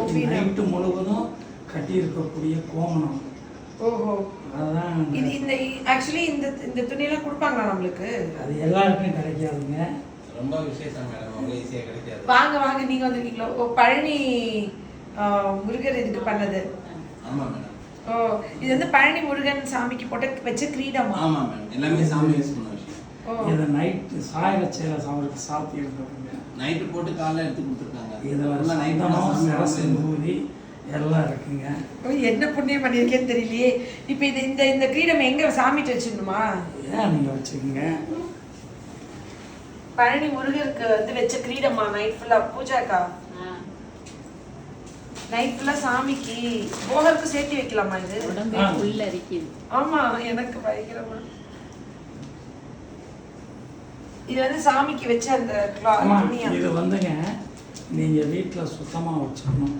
சாமிக்கு நைட்டு முழுவதும் கட்டி இருக்கக்கூடிய கோமணம். ஓஹோ, அதுதான் இது இந்த ஆக்சுவலி இந்த துணியெல்லாம் கொடுப்பாங்களா நம்மளுக்கு? அது எல்லாருக்கும் கிடைக்காதுங்க. ரொம்ப விசேஷம் மேடம், அவ்வளோ ஈஸியாக கிடைக்காது. வாங்க நீங்க வந்திருக்கீங்களா? ஓ, பழனி முருகர் இதுக்கு பண்ணது. ஆமாம் மேடம். ஓ, இது வந்து பழனி முருகன் சாமிக்கு போட்ட வச்ச கிரீடமா? ஆமாம் மேடம், எல்லாமே சாமி யூஸ் பண்ண விஷயம். இதை நைட்டு சாயலச்சேல அவருக்கு சாத்தி இருக்கிறதுங்க. நைட்டு போட்டு காலைல எடுத்து கொடுத்துருக்காங்க. இதில் நைட்டெல்லாம் சிரசு ஊதி எல்லாம் இருக்குங்க. என்ன புண்ணியம் பண்ணியிருக்கேன்னு தெரியலையே. இப்போ இந்த கிரீடம் எங்க சாமிட்டு வச்சுக்கணுமா? ஏன் நீங்கள் வச்சுக்கோங்க. பழனி முருகருக்கு வந்து வச்ச கிரீடமா? நைட் ஃபுல்லா பூஜாக்கா? நைட் ஃபுல்லா சாமிக்கு போகருக்கு சேர்த்து வைக்கலாமா? இது உடம்பே உள்ள இருக்குது. ஆமா, எனக்கு பயங்கரமா. இது வந்து சாமிக்கு வச்ச அந்த துணியா? இது வந்துங்க நீங்க வீட்டுல சுத்தமா வச்சுக்கணும்.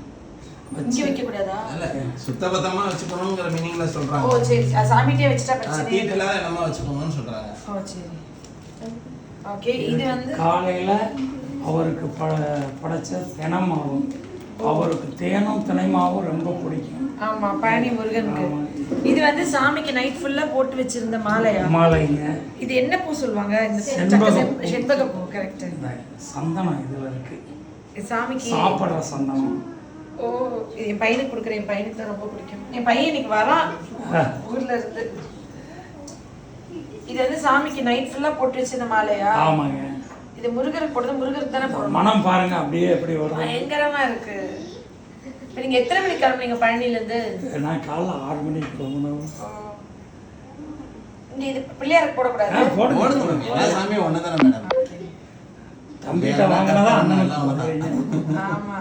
இங்க வைக்க கூடாதா? இல்ல, சுத்தபத்தமா வச்சுக்கணும்ங்கற மீனிங்ல சொல்றாங்க. ஓ சரி, சாமிட்டே வச்சிட்டா பிரச்சனை இல்ல. தீட்டுல நம்ம வச்சுக்கணும்னு சொல்றாங்க. ஓ சரி, ஓகே. இது வந்து காலையில அவருக்கு படைச்ச தினமாவும், அவருக்கு தேனும் தினைமாவும் ரொம்ப பிடிக்கும். ஆமா, பழனி முருகனுக்கு. இது வந்து சாமிக்கு நைட் ஃபுல்லா போட்டு வச்சிருந்த மாலையா? மாலைங்க. இது என்ன பூ சொல்வாங்க? இந்த செண்பக பூ. கரெக்ட். சந்தனம் இதுல இருக்கு. சாமிக்கு சாப்பிடுற சந்தனம். ஓ, என் பையனுக்கு கொடுக்குறேன். என் பையனுக்கு தான் ரொம்ப பிடிக்கும். என் பையன் இன்னைக்கு வரான் ஊர்ல இருந்து. இது வந்து சாமிக்கு நைட் ஃபுல்லா போட்டு வச்சிருந்த மாலையா? ஆமாங்க. இது முருகருக்கு போடுறது. முருகருக்கு தானே போடணும். மனம் பாருங்க, அப்படியே எப்படி வருது. பயங்கரமா இருக்கு. இப்போ நீங்க எத்தனை மணிக்கு கிளம்புனீங்க பழனில இருந்து? நான் காலைல 6 மணிக்கு கிளம்பணும். இங்க இது பிள்ளையாருக்கு போடக்கூடாது. போடுங்க, எல்லா சாமியும் ஒண்ணுதானே மேடம். தம்பிட்ட வாங்கினதா அண்ணனுக்கு போடுறீங்க. ஆமா,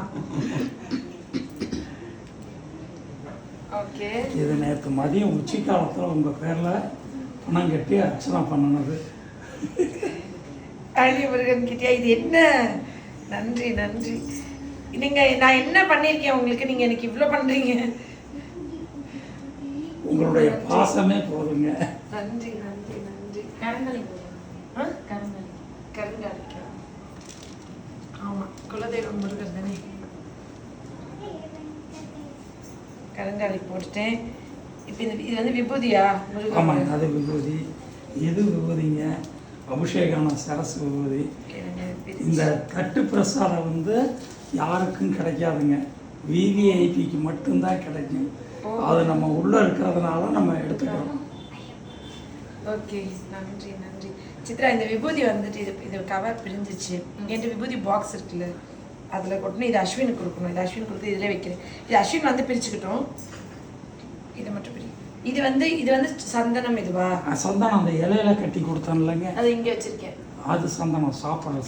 ஓகே. இது நேற்று மதியம் உச்சி காலத்தில் உங்கள் பேரில் பணம் கட்டி அர்ச்சனை பண்ணினது. பழனி முருகன் கிட்டியா? இது என்ன? நன்றி நன்றி. நீங்க நான் என்ன பண்ணியிருக்கேன் உங்களுக்கு? நீங்க எனக்கு இவ்வளோ பண்றீங்க. உங்களுடைய பாசமே போதுங்க. நன்றி நன்றி நன்றி. கருங்கலை கருங்காலிக்கா? ஆமா, குலதெய்வம் முருகர் தானே. கருங்காலி போட்டுட்டேன். இப்போ இது வந்து விபூதியா? ஆமாங்க, அது விபூதி. இது விபூதிங்க. அபிஷேகான சரசு விபூதி. இந்த தட்டு பிரசாதம் வந்து யாருக்கும் கிடைக்காதுங்க, விவிஐபிக்கு மட்டும்தான் கிடைக்கும். அது நம்ம உள்ள இருக்கிறதுனால நம்ம எடுத்துக்கிறோம். ஓகே, நன்றி நன்றி. சித்ரா, இந்த விபூதி வந்துட்டு இது கவர் பிரிஞ்சிச்சு. என்கிட்ட விபூதி பாக்ஸ் இருக்குல்ல, அதில் கொட்டணும். இது அஸ்வினுக்கு கொடுக்கணும். இது அஸ்வின் கொடுத்து இதில் வைக்கிறேன். இது அஸ்வின் வந்து பிரிச்சுக்கிட்டோம். இதை மட்டும் பிரி. இது வந்து சந்தனம். இதுவா? சந்தனம் அந்த இலையில கட்டி கொடுத்தோம் இல்லைங்க, அது இங்கே வச்சிருக்கேன். அது சந்தனம் சாப்பிட்றது.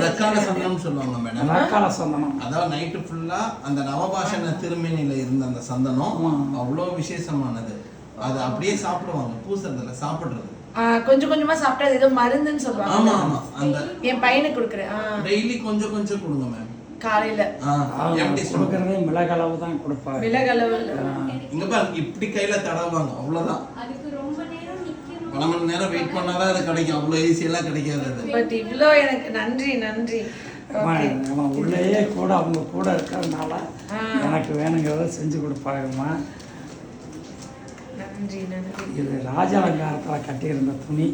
ரக்கால சந்தனம் சொல்லுவாங்க மேடம். ரக்கால சந்தனம். அதாவது நைட்டு ஃபுல்லா அந்த நவபாஷண திருமேனில இருந்த அந்த சந்தனம் அவ்வளோ விசேஷமானது. அது அப்படியே சாப்பிடுவாங்க, பூசறதுல சாப்பிடுறது. கொஞ்சம் கொஞ்சமா சாப்பிட்டா அது ஏதோ மருந்துன்னு சொல்லுவாங்க. ஆமா ஆமா, அந்த என் பையனுக்கு கொடுக்குறேன். டெய்லி கொஞ்சம் கொஞ்சம் கொடுங்க மேம். காலையில கொடுக்கறதே மிளகளவு தான் கொடுப்பாங்க. மிளகளவு இங்க பாருங்க, இப்படி கையில தடவாங்க, அவ்வளவுதான். பல மணி நேரம் வெயிட் பண்ணாதான் அது கிடைக்கும். அவ்வளோ ஈஸியெல்லாம் கிடைக்காது அது. பட் இவ்வளோ எனக்கு நன்றி நன்றி. நம்ம உள்ளேயே கூட அவங்க கூட இருக்கிறதுனால எனக்கு வேணுங்கிறத செஞ்சு கொடுப்பாங்கம்மா. நன்றி நன்றி. இது ராஜ அலங்காரத்தில் கட்டியிருந்த துணி.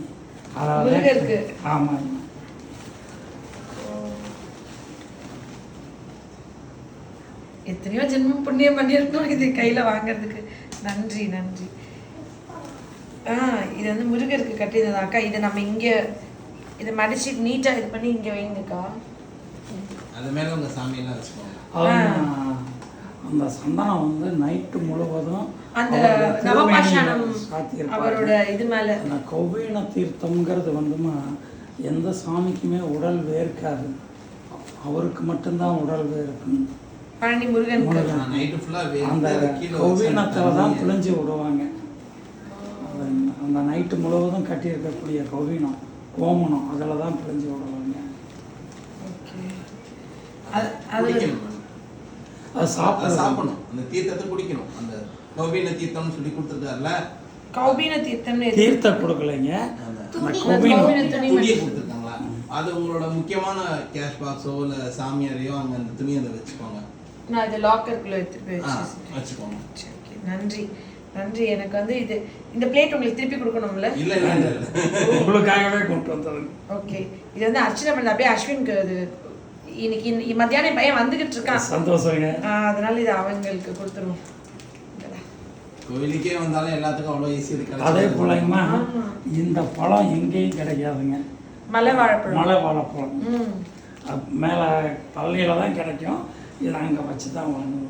அதாவது ஆமாம், எத்தனையோ ஜென்மம் புண்ணியம் பண்ணியிருக்கணும் இது கையில் வாங்கிறதுக்கு. நன்றி நன்றி. இது வந்து முருகருக்கு கட்டியிருந்ததாக்கா. இதை நம்ம இங்கே இதை மடிச்சு நீட்டாக இது பண்ணி இங்கே வைங்கக்கா. அது மேலே உங்கள் சாமியெல்லாம் வச்சுக்கோங்க. அந்த சந்தனம் வந்து நைட்டு முழுவதும் அந்த நவபாஷானம் அவரோட இது மேலே. அந்த கௌவீன தீர்த்தம்ங்கிறது வந்துமா எந்த சாமிக்குமே உடல் வேர்க்காது, அவருக்கு மட்டும்தான் உடல் வேர்க்கும். பழனி முருகன் அந்த கௌவீனத்தில் தான் பிழிஞ்சு விடுவாங்க. அந்த நைட்டு முழுவதும் கட்டி இருக்கக்கூடிய கௌவீனம் கோமணம் அதில் தான் பிழிஞ்சு விடுவாங்க. அது சாப்பிடணும், அந்த தீர்த்தத்தை குடிக்கணும். அந்த கௌபீன தீர்த்தம்னு சொல்லி கொடுத்துருக்காருல, கௌபீன தீர்த்தம் தீர்த்தம் கொடுக்கலைங்க, துணியை கொடுத்துருக்காங்களா. அது உங்களோட முக்கியமான கேஷ் பாக்ஸோ இல்லை சாமியாரையோ அங்கே அந்த துணியை அதை வச்சுக்கோங்க. நான் இதை லாக்கருக்குள்ள எடுத்துட்டு போய் வச்சுக்கோங்க. சரி, okay. நன்றி நன்றி. எனக்கு வந்து இந்த பிளேட் உங்களுக்கு திருப்பி கொடுக்கணும்ல? இல்ல உங்களுக்காகவே கொண்டு வந்தது. ஓகே, இது வந்து அர்ச்சனை பண்ணது அப்படியே அஸ்வினுக்கு அது இன்னைக்கு மத்தியானம் பையன் வந்துகிட்டு இருக்கான். சந்தோஷங்க. அதனால இது அவங்களுக்கு கொடுத்துருவோம். கோயிலுக்கே வந்தாலும் எல்லாத்துக்கும் அவ்வளோ ஈஸி இருக்கு. அதே போலங்கம்மா இந்த பழம் எங்கேயும் கிடைக்காதுங்க. மலை வாழைப்பழம். மலை வாழைப்பழம் மேலே பள்ளியில் தான் கிடைக்கும். இதை அங்கே வச்சு தான் வாங்கணும்.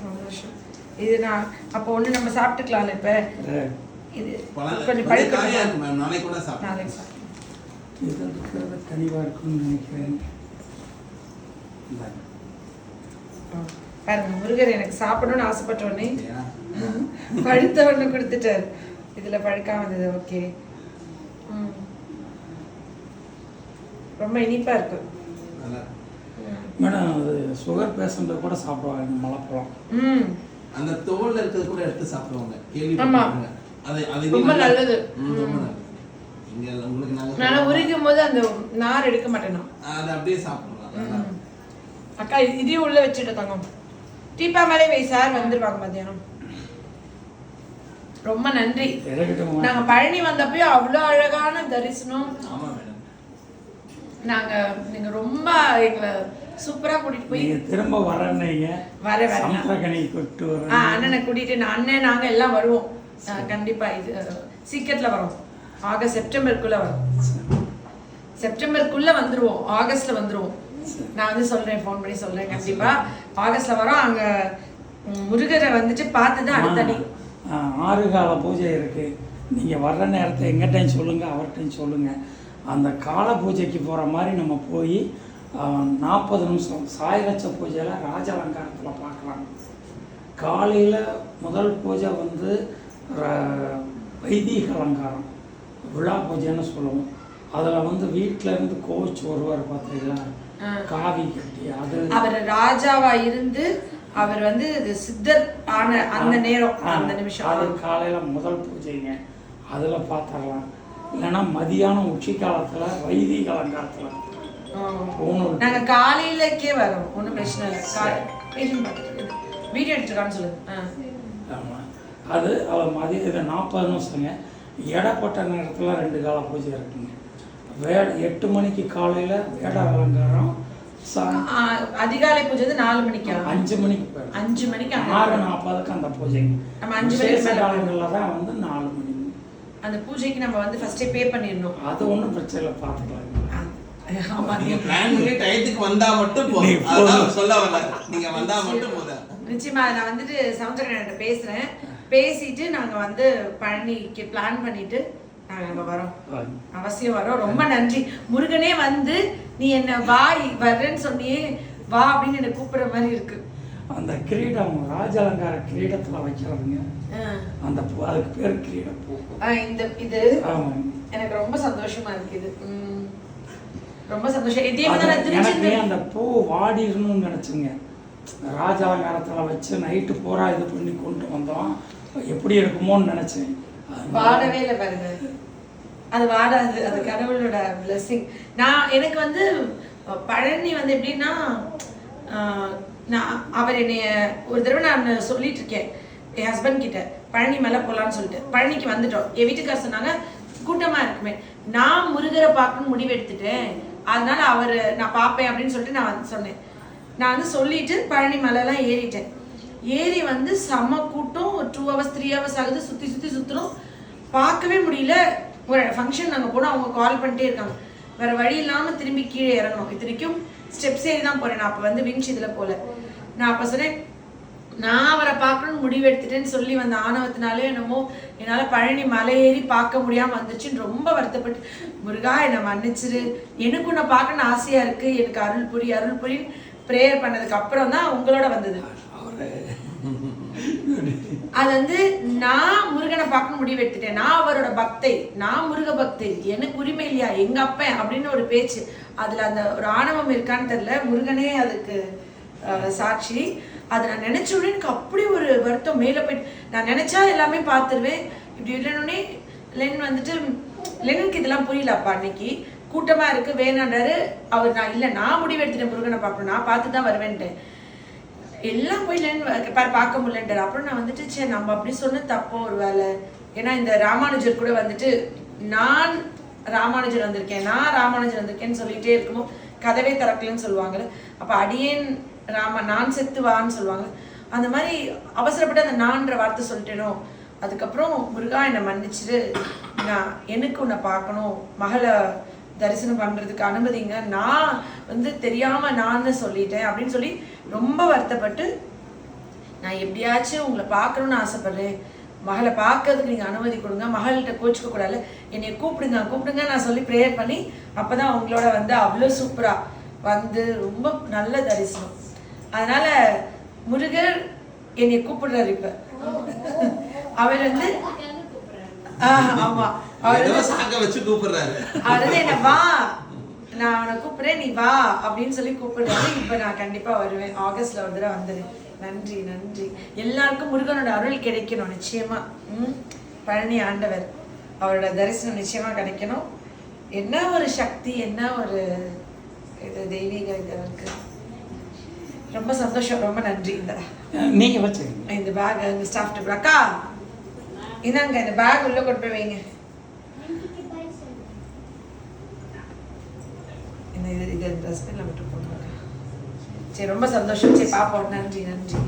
சந்தோஷம். இது நான் அப்போ ஒன்று நம்ம சாப்பிட்டுக்கலாம்ல. இப்போ இது கொஞ்சம் பழுக்க நாளைக்கு கூட நாளைக்கு சாப்பிட்டு இது இருக்கிறது கனிவாக இருக்குன்னு நினைக்கிறேன். பாருங்க, முருகர் எனக்கு சாப்பிடணும்னு ஆசைப்பட்டோடனே பழுத்த ஒன்று கொடுத்துட்டார். இதில் பழுக்காம வந்தது. ஓகே, ரொம்ப இனிப்பா இருக்கு மேடம். அது சுகர் பேஷண்ட் கூட சாப்பிடுவாங்க மலைப்பழம். அந்த தோல்ல இருக்கிறது கூட எடுத்து சாப்பிடுவாங்க. கேள்விப்பட்டிருக்கீங்க? அது ரொம்ப நல்லது. இங்க உங்களுக்கு நான் உரிக்கும் போது அந்த நார் எடுக்க மாட்டேனா, அதை அப்படியே சாப்பிடலாம். அக்கா இதையும் உள்ள வச்சுட்டு தங்கம். டீப்பா மேலே வை சார், வந்துருவாங்க மத்தியானம். ரொம்ப நன்றி. நாங்க பழனி வந்தப்போ அவ்வளோ அழகான தரிசனம். நாங்க நீங்க ரொம்ப எங்களை சூப்பரா கூட்டிட்டு போய் திரும்ப வரேன்னீங்க. சமுத்திரக்கனி கூட்டிட்டு வரேன். அண்ணனை கூட்டிட்டு அண்ணன் நாங்க எல்லாம் வருவோம். கண்டிப்பா இது சீக்கிரத்துல வரோம். ஆகஸ்ட் செப்டம்பருக்குள்ள வரும். செப்டம்பருக்குள்ள வந்துருவோம். ஆகஸ்ட்ல வந்துருவோம். நான் வந்து சொல்றேன், ஃபோன் பண்ணி சொல்றேன். கண்டிப்பா ஆகஸ்ட்ல வரோம். அங்க முருகரை வந்துட்டு பார்த்துதான் அடுத்தடி 6 கால பூஜை இருக்கு. நீங்க வர்ற நேரத்தை எங்கிட்டையும் சொல்லுங்க, அவர்கிட்டையும் சொல்லுங்க. அந்த கால பூஜைக்கு போற மாதிரி நம்ம போய் 40 நிமிஷம் சாயலட்ச பூஜையில் ராஜ அலங்காரத்தில் பார்க்கலாம். காலையில் முதல் பூஜை வந்து வைதீக அலங்காரம், விழா பூஜைன்னு சொல்லுவோம். அதில் வந்து வீட்டில் இருந்து கோச் ஒருவர் பார்த்தீங்களா, காவி கட்டி, அது அவர் ராஜாவா இருந்து அவர் வந்து சித்தர் ஆன அந்த நேரம், அந்த நிமிஷம். அது காலையில் முதல் பூஜைங்க, அதில் பார்த்துடலாம். இல்லைன்னா மதியானம் உச்சி காலத்தில் வைதீக அலங்காரத்தில் நாங்க காலையிலக்கே வரோம். ஒன்றும் பிரச்சனை இல்லை. வீடியோ எடுத்துருக்கான்னு சொல்லுங்க. ஆமாம், அது அவள் மதியம் இதை 40 நிமிஷங்க. இடப்பட்ட நேரத்தில் 2 கால பூஜை இருக்குங்க. 8 மணிக்கு காலையில் வேட அலங்காரம். அதிகாலை பூஜை 4 மணிக்கு, 5 மணிக்கு போயிடும். 5 மணிக்கு 6:40க்கு அந்த பூஜைங்க. நம்ம 5 மணி காலங்களில் தான் வந்து 4 மணி அந்த பூஜைக்கு நம்ம வந்து ஃபர்ஸ்டே பே பண்ணிடணும். அது ஒன்றும் பிரச்சனை இல்லை, பார்த்துக்கலாம். டயத்துக்கு வந்தா மட்டும் போதும். அதான் சொல்ல வரல, நீங்க வந்தா மட்டும் போதும். நிச்சயமா நான் வந்துட்டு சமுத்திரகிட்ட பேசுறேன். பேசிட்டு நாங்க வந்து பழனிக்கு பிளான் பண்ணிட்டு நாங்க அங்க வரோம். அவசியம் வரோம். ரொம்ப நன்றி. முருகனே வந்து நீ என்ன வா வர்றேன்னு சொன்னியே, வா அப்படின்னு என்ன கூப்பிடுற மாதிரி இருக்கு. அந்த கிரீடம் ராஜ அலங்கார கிரீடத்துல வைக்கிறதுங்க. அந்த பூ, அதுக்கு பேர் கிரீடம் பூ. இது எனக்கு ரொம்ப சந்தோஷமா இருக்கு. இது ரொம்ப சந்தோஷம். எனக்கு அந்த பூ வாடிடணும்னு நினைச்சுங்க. ராஜ அலங்காரத்துல வச்சு நைட்டு பூரா இது பண்ணி கொண்டு வந்தோம். எப்படி இருக்குமோன்னு நினைச்சேன். வாடவே இல்லை பாருங்க. அது வாடாது. அது கடவுளோட பிளெஸிங். எனக்கு வந்து பழனி வந்து எப்படின்னா, நான் அவர் என்னைய ஒரு தடவை நான் சொல்லிட்டு இருக்கேன் என் ஹஸ்பண்ட் கிட்ட, பழனி மேலே போகலான்னு சொல்லிட்டு. பழனிக்கு வந்துட்டோம். என் வீட்டுக்காரர் சொன்னாங்க கூட்டமாக இருக்குமே. நான் முருகரை பார்க்கணும்னு முடிவு எடுத்துட்டேன், அதனால அவர் நான் பார்ப்பேன் அப்படின்னு சொல்லிட்டு நான் வந்து சொன்னேன். நான் வந்து சொல்லிட்டு பழனி மலைலாம் ஏறிட்டேன். ஏறி வந்து செம்ம கூட்டம். ஒரு 2 hours 3 hours ஆகுது. சுற்றி சுற்றி சுற்றணும், பார்க்கவே முடியல. ஒரு ஃபங்க்ஷன் நாங்கள் போனால் அவங்க கால் பண்ணிட்டே இருக்காங்க. வேறு வழி இல்லாமல் திரும்பி கீழே இறங்கணும். இத்தனைக்கும் ஸ்டெப்ஸ் ஏறி தான் போகிறேன். நான் அப்போ வந்து விஞ்ச் இதில் போகல. நான் அப்போ சொன்னேன், நான் அவரை பார்க்கணும்னு முடிவு எடுத்துட்டேன்னு சொல்லி வந்த ஆணவத்தினாலே என்னமோ என்னால் பழனி மலை ஏறி பார்க்க முடியாமல் வந்துச்சுன்னு ரொம்ப வருத்தப்பட்டு, முருகா என்னை மன்னிச்சிரு, எனக்கு உன்னை பார்க்கணுன்னு ஆசையாக இருக்குது, எனக்கு அருள் புரின்னு ப்ரேயர் பண்ணதுக்கு அப்புறம் தான் உங்களோட வந்தது. அது வந்து நான் முருகனை பார்க்கணும் முடிவு எடுத்துட்டேன். நான் அவரோட பக்தை, நான் முருக பக்தை, எனக்கு உரிமை இல்லையா எங்க அப்பன் அப்படின்னு ஒரு பேச்சு. அதுல அந்த ஒரு ஆணவம் இருக்கான்னு தெரியல. முருகனே அதுக்கு சாட்சி. அதை நான் நினைச்ச உடனே எனக்கு அப்படி ஒரு வருத்தம் மேலே போயிட்டு, நான் நினைச்சா எல்லாமே பார்த்துருவேன். இப்படி இல்லைன்னொடனே லெனின் வந்துட்டு, லெனினுக்கு இதெல்லாம் புரியல அப்பா அன்னைக்கு. கூட்டமாக இருக்குது வேணான்றாரு அவர். நான் இல்லை, நான் முடிவு எடுத்துட்டேன் முருகனை பார்க்கணும், நான் பார்த்து தான் வருவேன்ட்டேன். எல்லாம் போய் பார்க்க முடியலன்றார். அப்புறம் நான் வந்துட்டு சரி நம்ம அப்படி சொன்ன தப்போ ஒரு வேலை. ஏன்னா இந்த ராமானுஜர் கூட வந்துட்டு நான் ராமானுஜர் வந்திருக்கேன்னு சொல்லிகிட்டே இருக்கும்போது கதவே திறக்கலன்னு சொல்லுவாங்கல்ல. அப்போ அடியேன் நான் செத்து வான்னு சொல்லுவாங்க. அந்த மாதிரி அவசரப்பட்டு அந்த நான்ற வார்த்தை சொல்லிட்டேனோ. அதுக்கப்புறம் முருகா என்னை மன்னிச்சிட்டு, நான் எனக்கு உன்னை பார்க்கணும், மகளை தரிசனம் பண்ணுறதுக்கு அனுமதிங்க, நான் வந்து தெரியாமல் நான் சொல்லிட்டேன் அப்படின்னு சொல்லி ரொம்ப வருத்தப்பட்டு, நான் எப்படியாச்சும் உங்களை பார்க்கணுன்னு ஆசைப்பட்றேன், மகளை பார்க்கறதுக்கு நீங்கள் அனுமதி கொடுங்க, மகள்கிட்ட கோச்சிக்க கூடாது, என்னை கூப்பிடுங்க நான் சொல்லி ப்ரேயர் பண்ணி அப்போ தான் அவங்களோட வந்து அவ்வளோ சூப்பராக வந்து ரொம்ப நல்ல தரிசனம். அதனால் முருகர் என்னை கூப்பிடுறாரு. இப்போ அவர் வந்து ஆமாம், அவர் வச்சு கூப்பிடுறாரு. அவர் வந்து என்ன வா, நான் அவனை கூப்பிடுறேன், நீ வா அப்படின்னு சொல்லி கூப்பிடுறாரு. இப்போ நான் கண்டிப்பாக வருவேன், ஆகஸ்ட்ல ஒரு தடவை வந்துடுறேன். நன்றி நன்றி. எல்லாருக்கும் முருகனோட அருள் கிடைக்கணும் நிச்சயமா. பழனி ஆண்டவர் அவரோட தரிசனம் நிச்சயமா கிடைக்கணும். என்ன ஒரு சக்தி, என்ன ஒரு இது தெய்வீக இது இருக்கு. ரொம்ப சந்தோஷம், ரொம்ப நன்றி. நீங்கள் வச்சுக்கோங்க இந்த பேக் இந்த ஸ்டாஃப் டேபிள். அக்கா இந்தாங்க, இந்த பேக் உள்ள கொண்டு போய் வைங்க. இந்த இது டஸ்ட்பின்ல விட்டு போடுங்க. சரி, ரொம்ப சந்தோஷம். சரி, பாப்போம். நன்றி நன்றி.